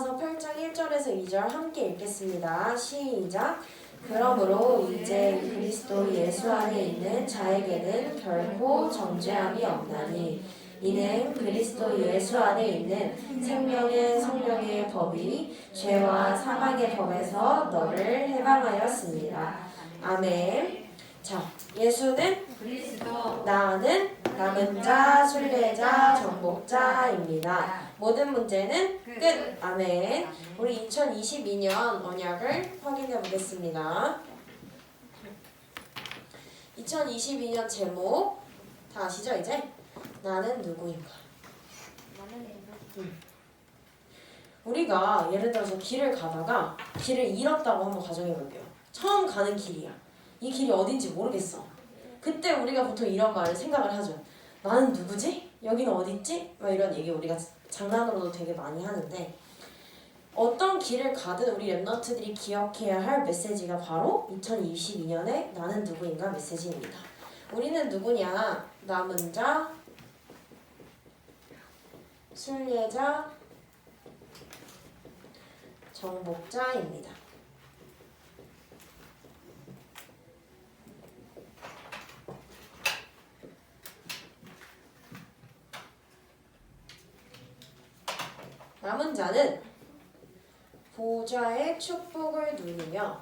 로마서 8장 1절에서 2절 함께 읽겠습니다. 시작. 그러므로 이제 그리스도 예수 안에 있는 자에게는 결코 정죄함이 없나니 이는 그리스도 예수 안에 있는 생명의 성령의 법이 죄와 사망의 법에서 너를 해방하였습니다. 아멘. 자, 예수는 그리스도 나는 남은 자, 순례자, 정복자입니다. 모든 문제는 끝. 아멘. 우리 2022년 언약을 확인해 보겠습니다. 2022년 제목 다 아시죠 이제? 나는 누구인가? 우리가 예를 들어서 길을 가다가 길을 잃었다고 한번 가정해 볼게요. 처음 가는 길이야. 이 길이 어딘지 모르겠어. 그때 우리가 보통 이런 말을 생각을 하죠. 나는 누구지? 여기는 어딨지? 막 이런 얘기 우리가 장난으로도 되게 많이 하는데 어떤 길을 가든 우리 랩넌트들이 기억해야 할 메시지가 바로 2022년의 나는 누구인가 메시지입니다. 우리는 누구냐? 남은 자, 순례자, 정복자입니다. 남은 자는 보좌의 축복을 누리며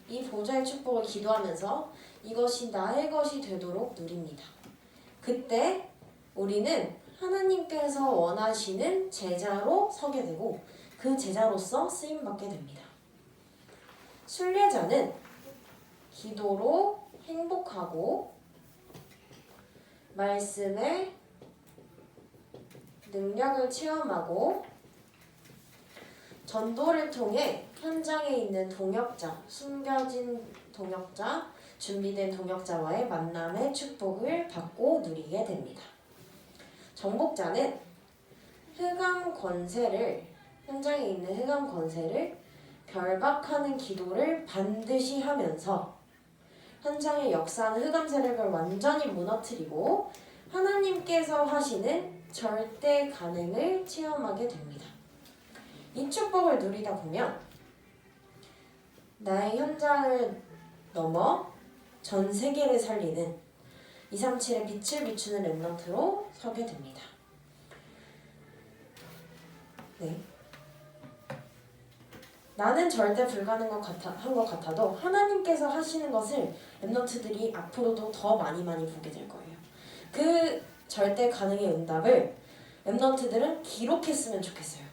이 보좌의 축복을 기도하면서 이것이 나의 것이 되도록 누립니다. 그때 우리는 하나님께서 원하시는 제자로 서게 되고 그 제자로서 쓰임받게 됩니다. 순례자는 기도로 행복하고 말씀의 능력을 체험하고 전도를 통해 현장에 있는 동역자, 숨겨진 동역자, 준비된 동역자와의 만남의 축복을 받고 누리게 됩니다. 정복자는 현장에 있는 흑암 권세를 결박하는 기도를 반드시 하면서 현장에 역사하는 흑암 세력을 완전히 무너뜨리고 하나님께서 하시는 절대 가능을 체험하게 됩니다. 이 축복을 누리다 보면 나의 현장을 넘어 전 세계를 살리는 237의 빛을 비추는 랩넌트로 서게 됩니다. 네. 나는 절대 불가능한 것 같아도 하나님께서 하시는 것을 랩넌트들이 앞으로도 더 많이 보게 될 거예요. 그 절대 가능의 응답을 랩넌트들은 기록했으면 좋겠어요.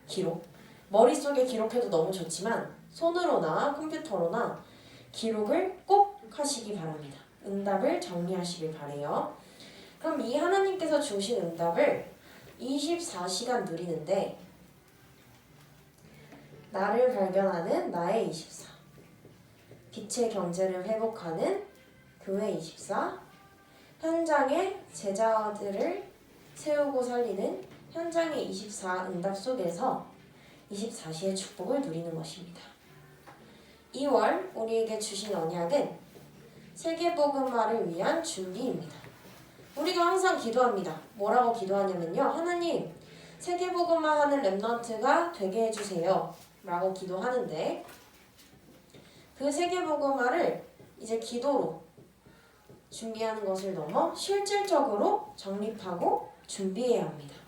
기록. 머릿속에 기록해도 너무 좋지만 손으로나 컴퓨터로나 기록을 꼭 하시기 바랍니다. 응답을 정리하시길 바래요. 그럼 이 하나님께서 주신 응답을 24시간 누리는데 나를 발견하는 나의 24, 빛의 경제를 회복하는 교회 24, 현장에 제자들을 세우고 살리는 현장의 24 응답 속에서 24시의 축복을 누리는 것입니다. 2월 우리에게 주신 언약은 세계복음화를 위한 준비입니다. 우리가 항상 기도합니다. 뭐라고 기도하냐면요. 하나님, 세계복음화하는 랩넌트가 되게 해주세요. 라고 기도하는데 그 세계복음화를 이제 기도로 준비하는 것을 넘어 실질적으로 정립하고 준비해야 합니다.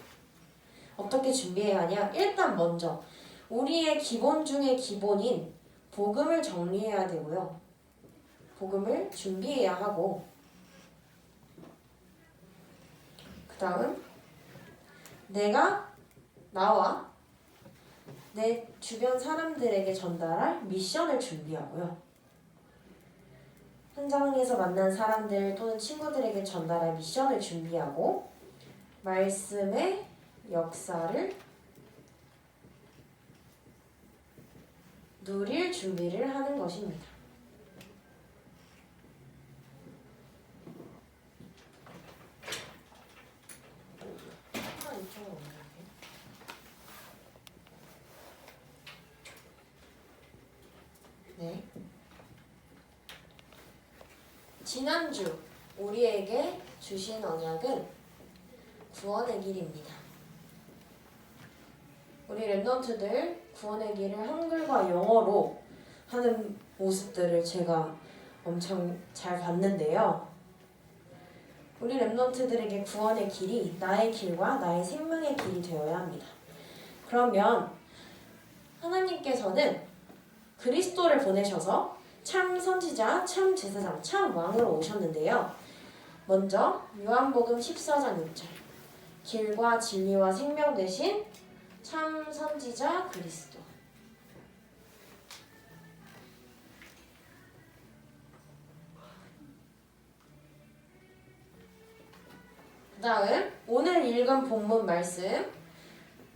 어떻게 준비해야 하냐? 일단 먼저 우리의 기본 중에 기본인 복음을 정리해야 되고요. 복음을 준비해야 하고 그 다음 내가 나와 내 주변 사람들에게 전달할 미션을 준비하고요. 현장에서 만난 사람들 또는 친구들에게 전달할 미션을 준비하고 말씀의 역사를 누릴 준비를 하는 것입니다. 네. 지난주 우리에게 주신 언약은 구원의 길입니다. 우리 랩넌트들 구원의 길을 한글과 영어로 하는 모습들을 제가 엄청 잘 봤는데요. 우리 랩넌트들에게 구원의 길이 나의 길과 나의 생명의 길이 되어야 합니다. 그러면 하나님께서는 그리스도를 보내셔서 참 선지자, 참 제사장, 참 왕으로 오셨는데요. 먼저 요한복음 14장 6절 길과 진리와 생명 되신 참 선지자 그리스도. 그 다음 오늘 읽은 본문 말씀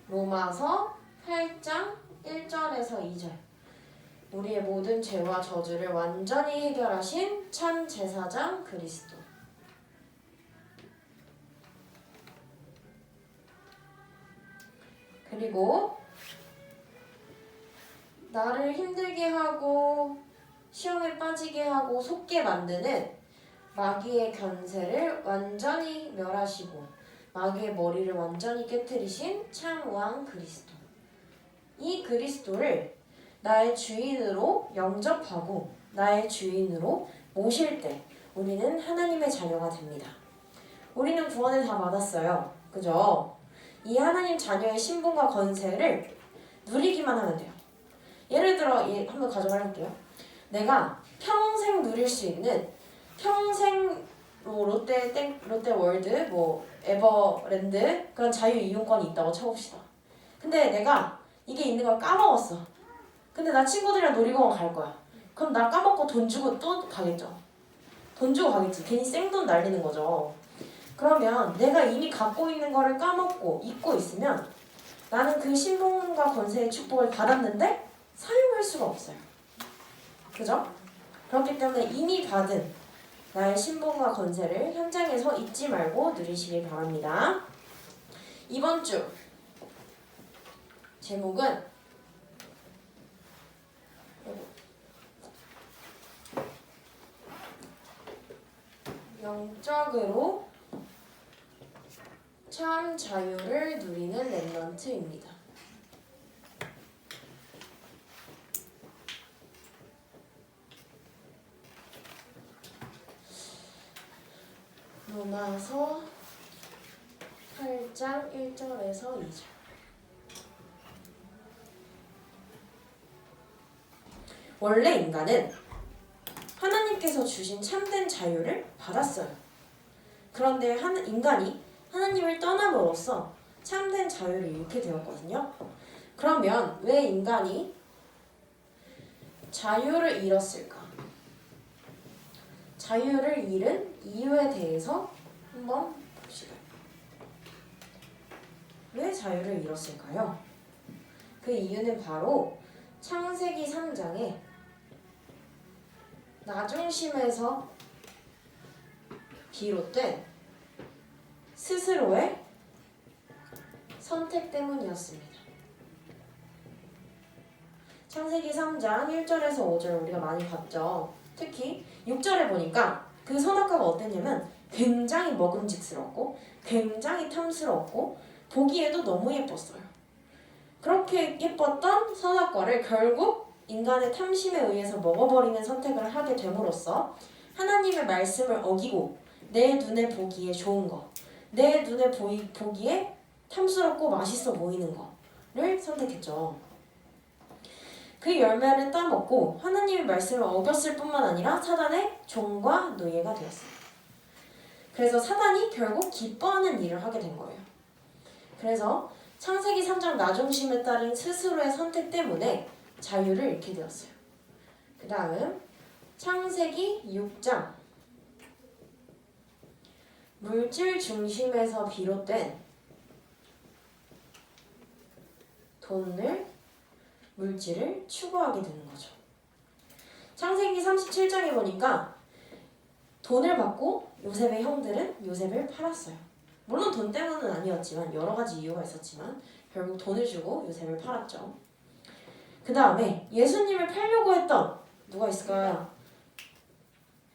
로마서 8장 1절에서 2절 우리의 모든 죄와 저주를 완전히 해결하신 참 제사장 그리스도. 그리고 나를 힘들게 하고 시험에 빠지게 하고 속게 만드는 마귀의 견세를 완전히 멸하시고 마귀의 머리를 완전히 깨뜨리신 참왕 그리스도. 이 그리스도를 나의 주인으로 영접하고 나의 주인으로 모실 때 우리는 하나님의 자녀가 됩니다. 우리는 구원을 다 받았어요. 그죠? 이 하나님 자녀의 신분과 권세를 누리기만 하면 돼요. 예를 들어 한번 가져갈게요. 내가 평생 누릴 수 있는 평생 롯데월드, 에버랜드 그런 자유 이용권이 있다고 쳐봅시다. 근데 내가 이게 있는 걸 까먹었어. 근데 나 친구들이랑 놀이공원 갈 거야. 그럼 나 까먹고 돈 주고 또 가겠죠. 돈 주고 가겠지. 괜히 생돈 날리는 거죠. 그러면 내가 이미 갖고 있는 거를 까먹고 잊고 있으면 나는 그 신분과 권세의 축복을 받았는데 사용할 수가 없어요. 그죠? 그렇기 때문에 이미 받은 나의 신분과 권세를 현장에서 잊지 말고 누리시길 바랍니다. 이번 주 제목은 영적으로 참 자유를 누리는 랩넌트입니다. 로마서 8장 1절에서 2절 원래 인간은 하나님께서 주신 참된 자유를 받았어요. 그런데 인간이 하나님을 떠남으로써 참된 자유를 잃게 되었거든요. 그러면 왜 인간이 자유를 잃었을까? 자유를 잃은 이유에 대해서 한번 봅시다. 왜 자유를 잃었을까요? 그 이유는 바로 창세기 3장에 나중심에서 비롯된 스스로의 선택 때문이었습니다. 창세기 3장 1절에서 5절 우리가 많이 봤죠. 특히 6절에 보니까 그 선악과가 어땠냐면 굉장히 먹음직스럽고 굉장히 탐스럽고 보기에도 너무 예뻤어요. 그렇게 예뻤던 선악과를 결국 인간의 탐심에 의해서 먹어버리는 선택을 하게 됨으로써 하나님의 말씀을 어기고 내 눈에 보기에 좋은 거, 내 눈에 보기에 탐스럽고 맛있어 보이는 거를 선택했죠. 그 열매를 따먹고 하나님의 말씀을 어겼을 뿐만 아니라 사단의 종과 노예가 되었습니다. 그래서 사단이 결국 기뻐하는 일을 하게 된 거예요. 그래서 창세기 3장 나중심에 따른 스스로의 선택 때문에 자유를 잃게 되었어요. 그 다음 창세기 6장 물질 중심에서 비롯된 물질을 추구하게 되는 거죠. 창세기 37장에 보니까 돈을 받고 요셉의 형들은 요셉을 팔았어요. 물론 돈 때문은 아니었지만 여러 가지 이유가 있었지만 결국 돈을 주고 요셉을 팔았죠. 그 다음에 예수님을 팔려고 했던 누가 있을까요?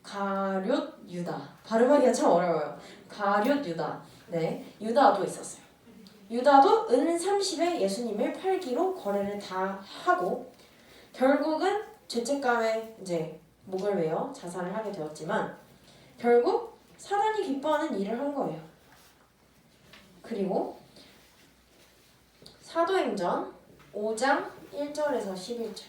가룟 유다. 발음하기가 참 어려워요. 가룟 유다. 네, 유다도 있었어요. 유다도 은 30에 예수님을 팔기로 거래를 다 하고 결국은 죄책감에 이제 목을 매어 자살을 하게 되었지만 결국 사단이 기뻐하는 일을 한 거예요. 그리고 사도행전 5장 1절에서 11절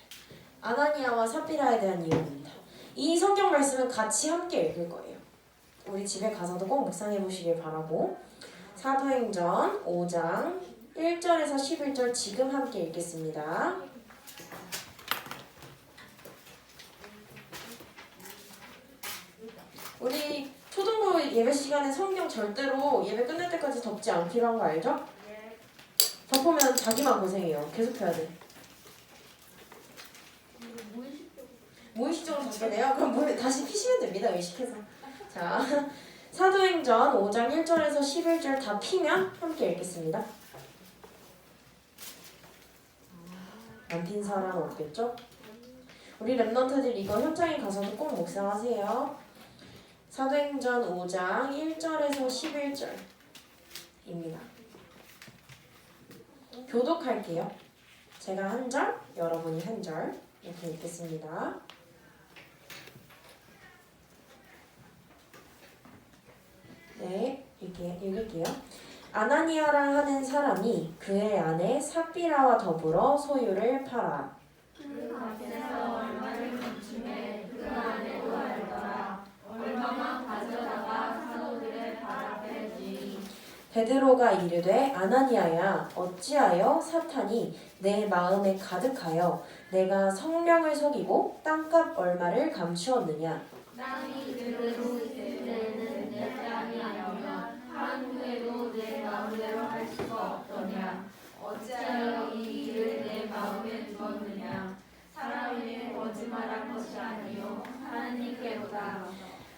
아나니아와 삽비라에 대한 이유입니다. 이 성경 말씀은 같이 함께 읽을 거예요. 우리 집에 가서도 꼭 묵상해 보시길 바라고 사도행전 5장 1절에서 11절 지금 함께 읽겠습니다. 우리 초등부 예배 시간에 성경 절대로 예배 끝날 때까지 덮지 않기로 한 거 알죠? 덮으면 자기만 고생해요. 계속 펴야 돼. 무의식적으로 덮게 돼요? 그럼 다시 피시면 됩니다. 의식해서. 자, 사도행전 5장 1절에서 11절 다 피면 함께 읽겠습니다. 안 핀 사람 없겠죠? 우리 랩런트들 이거 현장에 가서도 꼭 묵상하세요. 사도행전 5장 1절에서 11절입니다. 교독할게요. 제가 한 절, 여러분이 한 절 이렇게 읽겠습니다. 네, 읽을게요. 아나니아라 하는 사람이 그의 아내 삽비라와 더불어 소유를 팔아 그 값에서 얼마를 감춤해 그 아내도 알더라. 얼마만 가져다가 사도들의 발 앞에 두니. 베드로가 이르되 아나니아야 어찌하여 사탄이 내 마음에 가득하여 내가 성령을 속이고 땅값 얼마를 감추었느냐. 땅이 그대로 있을 때는 내 땅이 아니면 한 후에도 내 마음대로 할 수가 없더냐. 어찌하여 이 일을 내 마음에 두었느냐. 사람이 거짓말한 것이 아니요 하나님께로다.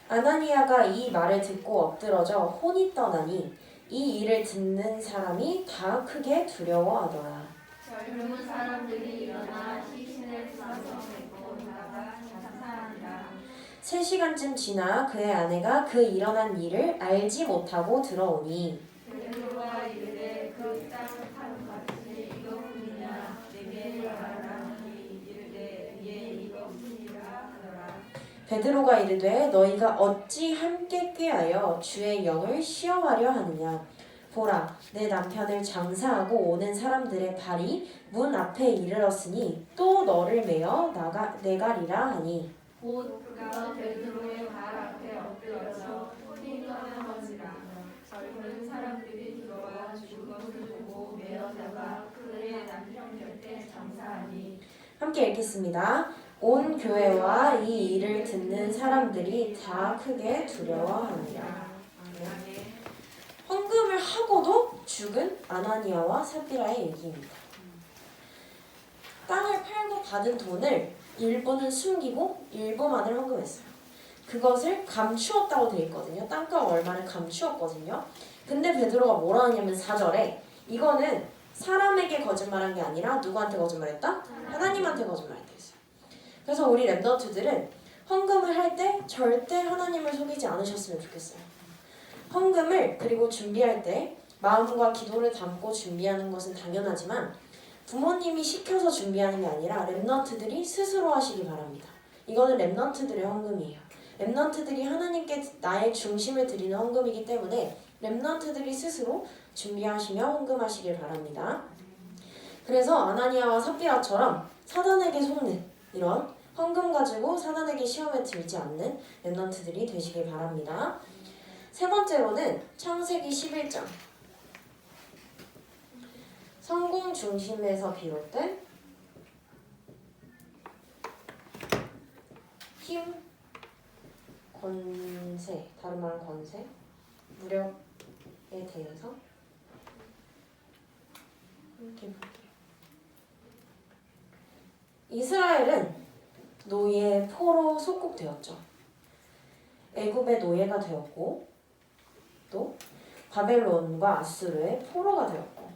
아나니아가 이 말을 듣고 엎드러져 혼이 떠나니 이 일을 듣는 사람이 다 크게 두려워하더라. 젊은 사람들이 일어나 시신을 싸서 뱉고 나가 자살하니라. 3시간쯤 지나 그의 아내가 그 일어난 일을 알지 못하고 들어오니 베드로가 이르되 그 땅을 파는 값이 이것뿐이냐. 내게 말하니 이르되 예 이것뿐이라 하더라. 베드로가 이르되 너희가 어찌 함께 꾀하여 주의 영을 시험하려 하느냐. 보라 내 남편을 장사하고 오는 사람들의 발이 문 앞에 이르렀으니 또 너를 메어 내가리라 하니 곧 그가 베드로의 발 앞에 엎드려서 혼이 떠난 것이라. 젊은 사람들이 들어와 죽은 것을 보고 메어다가 그의 남편 곁에 장사하니. 함께 읽겠습니다. 온 교회와 이 일을 듣는 사람들이 다 크게 두려워하니라. 헌금을 하고도 죽은 아나니아와 삽비라의 얘기입니다. 땅을 팔고 받은 돈을 일부는 숨기고 일부만을 헌금했어요. 그것을 감추었다고 돼 있거든요. 땅값 얼마를 감추었거든요. 근데 베드로가 뭐라 하냐면 4절에 이거는 사람에게 거짓말한 게 아니라 누구한테 거짓말했다? 하나님한테 거짓말했다 했어요. 그래서 우리 랩너트들은 헌금을 할 때 절대 하나님을 속이지 않으셨으면 좋겠어요. 헌금을 그리고 준비할 때 마음과 기도를 담고 준비하는 것은 당연하지만 부모님이 시켜서 준비하는 게 아니라 랩넌트들이 스스로 하시기 바랍니다. 이거는 랩넌트들의 헌금이에요. 랩넌트들이 하나님께 나의 중심을 드리는 헌금이기 때문에 랩넌트들이 스스로 준비하시며 헌금하시길 바랍니다. 그래서 아나니아와 삽비라처럼 사단에게 속는 이런 헌금 가지고 사단에게 시험에 들지 않는 랩넌트들이 되시길 바랍니다. 세 번째로는 창세기 11장 성공 중심에서 비롯된 힘, 권세, 다른 말은 권세, 무력에 대해서 이렇게 볼게요. 이스라엘은 노예 포로 속국되었죠. 애굽의 노예가 되었고 또 바벨론과 아수르의 포로가 되었고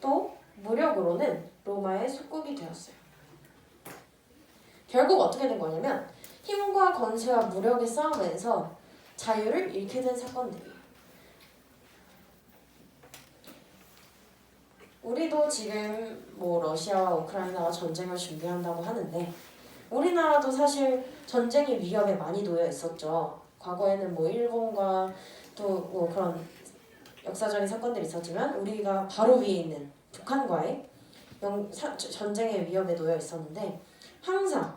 또 무력으로는 로마의 속국이 되었어요. 결국 어떻게 된 거냐면 힘과 권세와 무력의 싸움에서 자유를 잃게 된 사건들이에요. 우리도 지금 뭐 러시아와 우크라이나가 전쟁을 준비한다고 하는데 우리나라도 사실 전쟁의 위협에 많이 놓여 있었죠. 과거에는 뭐 일본과 또 뭐 그런 역사적인 사건들이 있었지만 우리가 바로 위에 있는 북한과의 전쟁의 위협에 놓여 있었는데 항상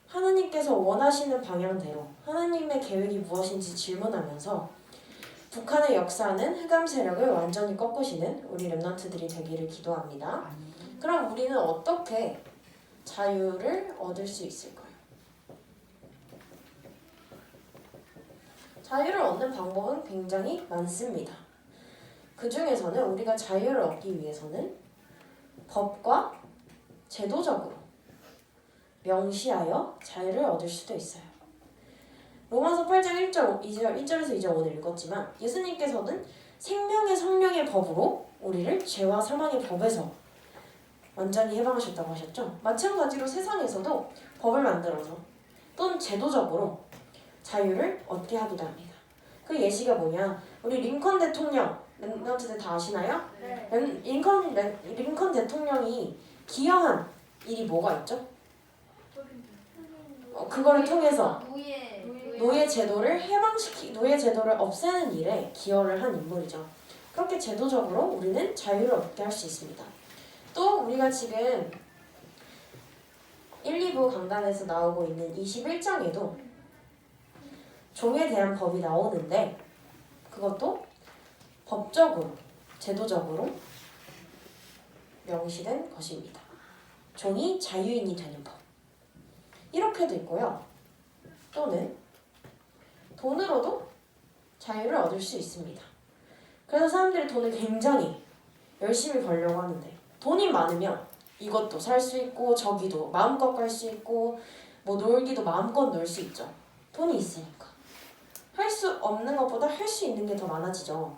하나님께서 원하시는 방향대로 하나님의 계획이 무엇인지 질문하면서 북한의 역사는 흑암 세력을 완전히 꺾으시는 우리 렘넌트들이 되기를 기도합니다. 그럼 우리는 어떻게 자유를 얻을 수 있을까요? 자유를 얻는 방법은 굉장히 많습니다. 그 중에서는 우리가 자유를 얻기 위해서는 법과 제도적으로 명시하여 자유를 얻을 수도 있어요. 로마서 8장 1절에서 2절 오늘 읽었지만 예수님께서는 생명의 성령의 법으로 우리를 죄와 사망의 법에서 완전히 해방하셨다고 하셨죠. 마찬가지로 세상에서도 법을 만들어서 또는 제도적으로 자유를 얻게 하기도 합니다. 그 예시가 뭐냐? 우리 링컨 대통령, 렘넌트들 다 아시나요? 네. 링컨 대통령이 기여한 일이 뭐가 있죠? 그거를 통해서 노예 제도를 노예 제도를 없애는 일에 기여를 한 인물이죠. 그렇게 제도적으로 우리는 자유를 얻게 할 수 있습니다. 또 우리가 지금 1, 2부 강단에서 나오고 있는 21장에도 종에 대한 법이 나오는데 그것도 법적으로, 제도적으로 명시된 것입니다. 종이 자유인이 되는 법. 이렇게도 있고요. 또는 돈으로도 자유를 얻을 수 있습니다. 그래서 사람들이 돈을 굉장히 열심히 벌려고 하는데 돈이 많으면 이것도 살 수 있고 저기도 마음껏 갈 수 있고 뭐 놀기도 마음껏 놀 수 있죠. 돈이 있으니까. 할 수 없는 것보다 할 수 있는 게 더 많아지죠.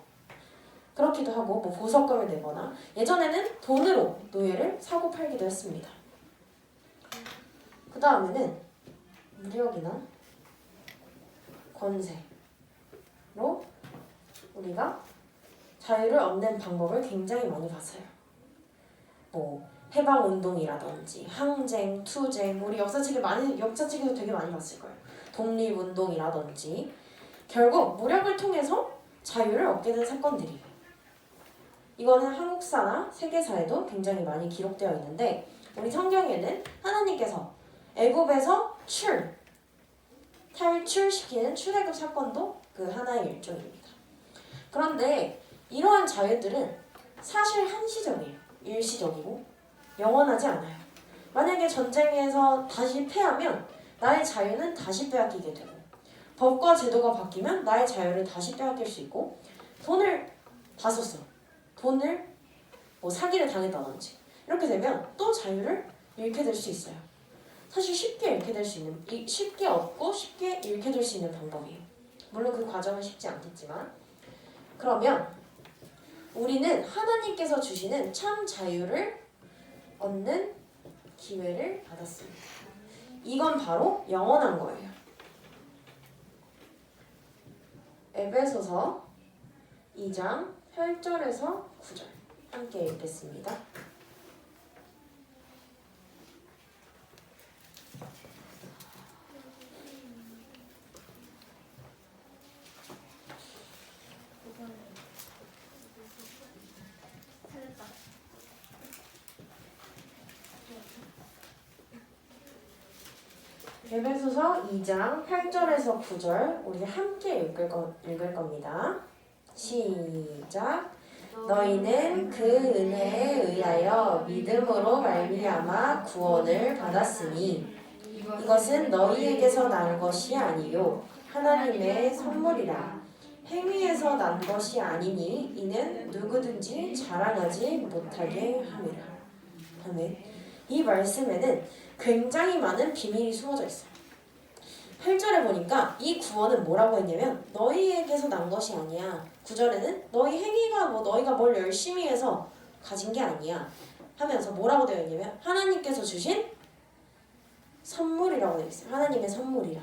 그렇기도 하고 뭐 보석금을 내거나 예전에는 돈으로 노예를 사고 팔기도 했습니다. 그 다음에는 무력이나 권세로 우리가 자유를 얻는 방법을 굉장히 많이 봤어요. 뭐 해방운동이라든지 항쟁, 투쟁, 우리 역사책에도 되게 많이 봤을 거예요. 독립운동이라든지 결국 무력을 통해서 자유를 얻게 된 사건들이에요. 이거는 한국사나 세계사에도 굉장히 많이 기록되어 있는데 우리 성경에는 하나님께서 애굽에서 탈출시키는 출애굽 사건도 그 하나의 일종입니다. 그런데 이러한 자유들은 사실 한시적이에요. 일시적이고 영원하지 않아요. 만약에 전쟁에서 다시 패하면 나의 자유는 다시 빼앗기게 되고 법과 제도가 바뀌면 나의 자유를 다시 빼앗길 수 있고 돈을 다 썼어. 돈을 뭐 사기를 당했다든지 이렇게 되면 또 자유를 잃게 될 수 있어요. 사실 쉽게 얻고 쉽게 잃게 될 수 있는 방법이에요. 물론 그 과정은 쉽지 않겠지만 그러면 우리는 하나님께서 주시는 참 자유를 얻는 기회를 받았습니다. 이건 바로 영원한 거예요. 에베소서 2장 8절에서 9절 함께 읽겠습니다. 에베소서 2장 8절에서 9절 우리 함께 읽을 겁니다. 시작. 너희는 그 은혜에 의하여 믿음으로 말미암아 구원을 받았으니 이것은 너희에게서 난 것이 아니요 하나님의 선물이라. 행위에서 난 것이 아니니 이는 누구든지 자랑하지 못하게 함이라. 아멘. 이 말씀에는 굉장히 많은 비밀이 숨어져 있어요. 8절에 보니까 이 구원은 뭐라고 했냐면 너희에게서 난 것이 아니야. 9절에는 너희 행위가 너희가 뭘 열심히 해서 가진 게 아니야 하면서 뭐라고 되어 있냐면 하나님께서 주신 선물이라고 되어 있어요. 하나님의 선물이라.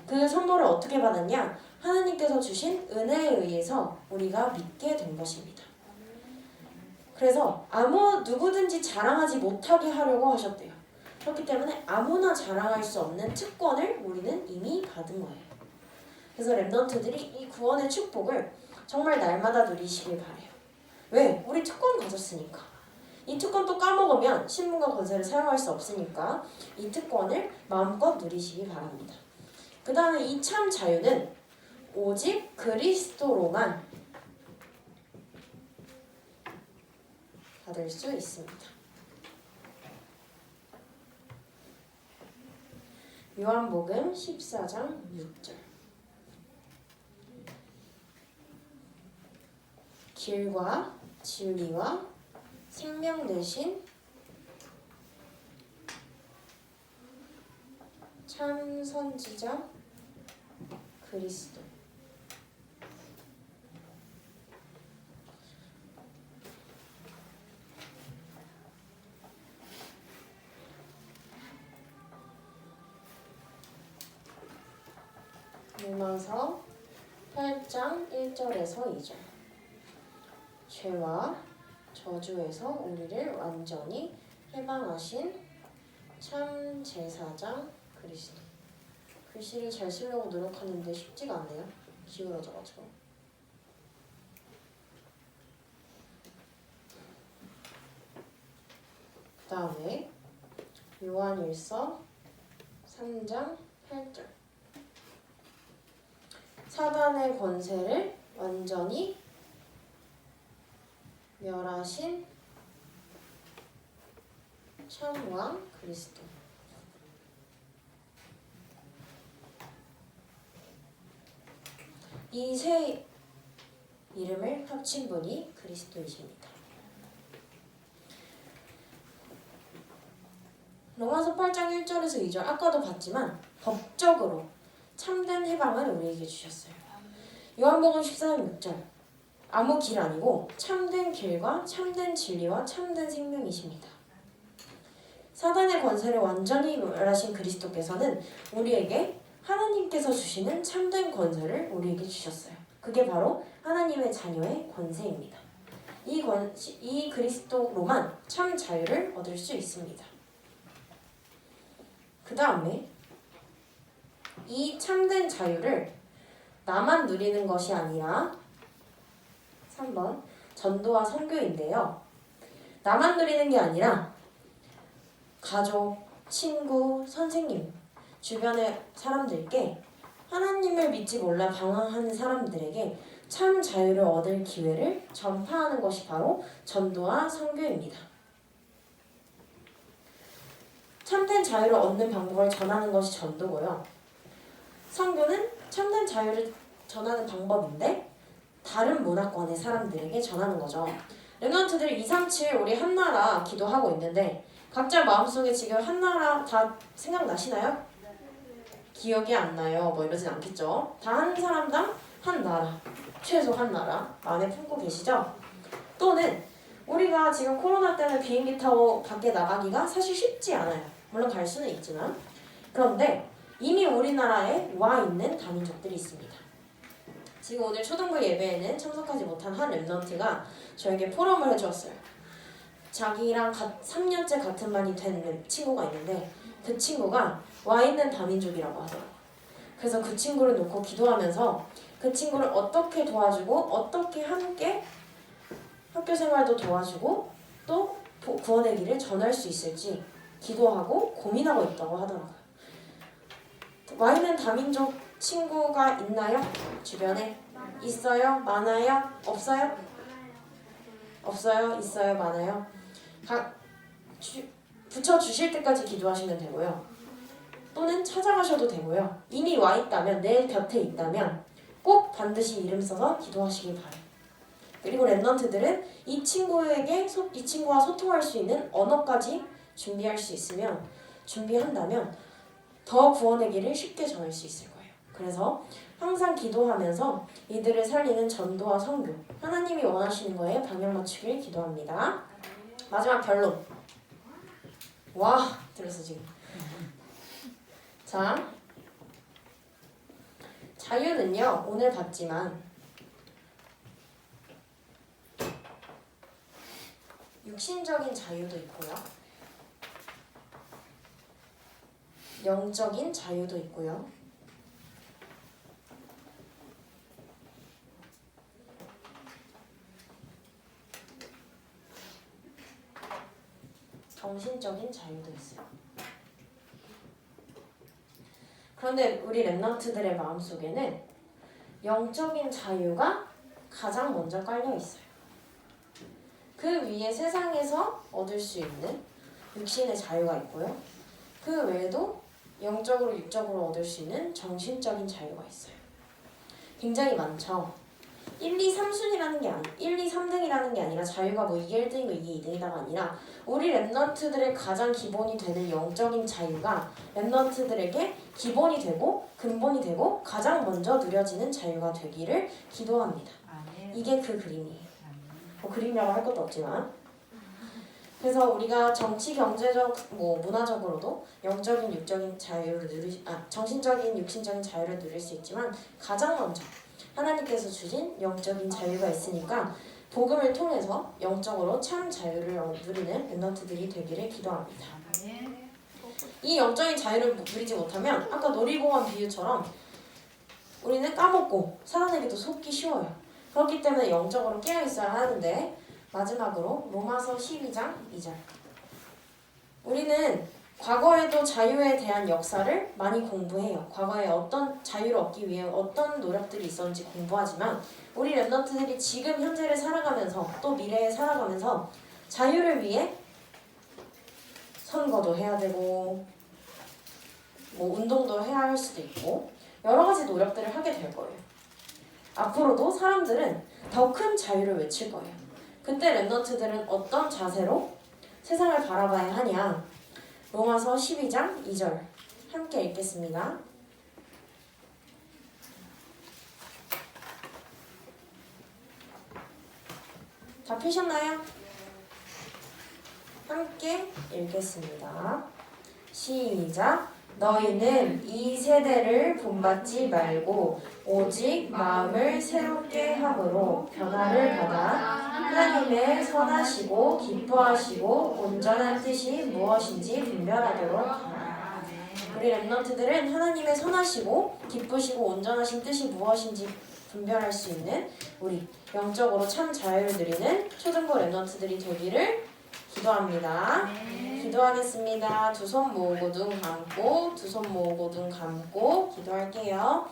그 선물을 어떻게 받았냐? 하나님께서 주신 은혜에 의해서 우리가 믿게 된 것입니다. 그래서 누구든지 자랑하지 못하게 하려고 하셨대요. 그렇기 때문에 아무나 자랑할 수 없는 특권을 우리는 이미 받은 거예요. 그래서 렘넌트들이 이 구원의 축복을 정말 날마다 누리시길 바래요. 왜? 우리 특권 가졌으니까. 이 특권 또 까먹으면 신분과 권세를 사용할 수 없으니까 이 특권을 마음껏 누리시기 바랍니다. 그 다음에 이 참 자유는 오직 그리스도로만 받을 수 있습니다. 요한복음 14장 6절. 길과 진리와 생명 되신 참 선지자 그리스도. 로마서 8장 1절에서 2절. 죄와 저주에서 우리를 완전히 해방하신 참 제사장 그리스도. 글씨를 잘 쓰려고 노력하는데 쉽지가 않네요. 기울어져가지고. 그 다음에 요한일서 3장 8절. 사단의 권세를 완전히 멸하신 참왕 그리스도. 이 세 이름을 합친 분이 그리스도이십니다. 로마서 8장 1절에서 2절 아까도 봤지만 법적으로 참된 해방을 우리에게 주셨어요. 요한복음 14장 6절. 아무 길 아니고 참된 길과 참된 진리와 참된 생명이십니다. 사단의 권세를 완전히 멸하신 그리스도께서는 우리에게 하나님께서 주시는 참된 권세를 우리에게 주셨어요. 그게 바로 하나님의 자녀의 권세입니다. 이 그리스도로만 참 자유를 얻을 수 있습니다. 그 다음에 이 참된 자유를 나만 누리는 것이 아니라 3번 전도와 선교인데요. 나만 누리는 게 아니라 가족, 친구, 선생님, 주변의 사람들께 하나님을 믿지 몰라 방황하는 사람들에게 참 자유를 얻을 기회를 전파하는 것이 바로 전도와 선교입니다. 참된 자유를 얻는 방법을 전하는 것이 전도고요. 선교는 참된 자유를 전하는 방법인데 다른 문화권의 사람들에게 전하는 거죠. 렘넌트들 237 우리 한나라 기도하고 있는데 각자 마음속에 지금 한나라 다 생각나시나요? 기억이 안 나요. 뭐 이러진 않겠죠. 다 한 사람당 한 나라, 최소 한 나라 안에 품고 계시죠? 또는 우리가 지금 코로나 때문에 비행기 타고 밖에 나가기가 사실 쉽지 않아요. 물론 갈 수는 있지만 그런데 이미 우리나라에 와 있는 다민족들이 있습니다. 지금 오늘 초등부 예배에는 참석하지 못한 한 렘넌트가 저에게 포럼을 해주었어요. 자기랑 3년째 같은 반이 된 친구가 있는데 그 친구가 와 있는 다민족이라고 하더라고요. 그래서 그 친구를 놓고 기도하면서 그 친구를 어떻게 도와주고 어떻게 함께 학교 생활도 도와주고 또 구원의 길을 전할 수 있을지 기도하고 고민하고 있다고 하더라고요. 와 있는 다민족 친구가 있나요? 주변에? 있어요? 많아요? 없어요? 없어요? 있어요? 많아요? 붙여주실 때까지 기도하시면 되고요. 또는 찾아가셔도 되고요. 이미 와 있다면, 내 곁에 있다면 꼭 반드시 이름 써서 기도하시길 바래요. 그리고 렘넌트들은 이 친구와 소통할 수 있는 언어까지 준비할 수 있으면, 준비한다면 더 구원의 길을 쉽게 전할 수 있을 거예요. 그래서 항상 기도하면서 이들을 살리는 전도와 선교, 하나님이 원하시는 거에 방향 맞추길 기도합니다. 마지막 결론. 와, 들었어 지금. 자, 자유는요, 오늘 봤지만 육신적인 자유도 있고요. 영적인 자유도 있고요. 정신적인 자유도 있어요. 그런데 우리 랩런트들의 마음속에는 영적인 자유가 가장 먼저 깔려 있어요. 그 위에 세상에서 얻을 수 있는 육신의 자유가 있고요. 그 외에도 영적으로 육적으로 얻을 수 있는 정신적인 자유가 있어요. 굉장히 많죠. 1, 2, 3순위라는 게 1, 2, 3등이라는 게 아니라 자유가 뭐 이게 1등이고 이게 2등이다가 아니라 우리 랩런트들의 가장 기본이 되는 영적인 자유가 랩런트들에게 기본이 되고 근본이 되고 가장 먼저 누려지는 자유가 되기를 기도합니다. 이게 그 그림이에요. 뭐 그림이라고 할 것도 없지만 그래서 우리가 정치, 경제적, 뭐 문화적으로도 영적인, 육적인 자유를 정신적인, 육신적인 자유를 누릴 수 있지만 가장 먼저 하나님께서 주신 영적인 자유가 있으니까 복음을 통해서 영적으로 참 자유를 누리는 랩런트들이 되기를 기도합니다. 이 영적인 자유를 누리지 못하면 아까 놀이공원 비유처럼 우리는 까먹고 사단에게도 속기 쉬워요. 그렇기 때문에 영적으로 깨어있어야 하는데 마지막으로 로마서 12장 2절 우리는 과거에도 자유에 대한 역사를 많이 공부해요. 과거에 어떤 자유를 얻기 위해 어떤 노력들이 있었는지 공부하지만 우리 랩런트들이 지금 현재를 살아가면서 또 미래에 살아가면서 자유를 위해 선거도 해야 되고 뭐 운동도 해야 할 수도 있고 여러 가지 노력들을 하게 될 거예요. 앞으로도 사람들은 더 큰 자유를 외칠 거예요. 그때 랩런트들은 어떤 자세로 세상을 바라봐야 하냐? 로마서 12장 2절 함께 읽겠습니다. 다 펴셨나요? 함께 읽겠습니다. 시작! 너희는 이 세대를 본받지 말고 오직 마음을 새롭게 함으로 변화를 받아 하나님의 선하시고 기뻐하시고 온전한 뜻이 무엇인지 분별하도록 하라. 우리 랩런트들은 하나님의 선하시고 기쁘시고 온전하신 뜻이 무엇인지 분별할 수 있는 우리 영적으로 참 자유를 누리는 초등부 랩런트들이 되기를 기도합니다. 기도하겠습니다. 두 손 모으고 눈 감고 두 손 모으고 눈 감고 기도할게요.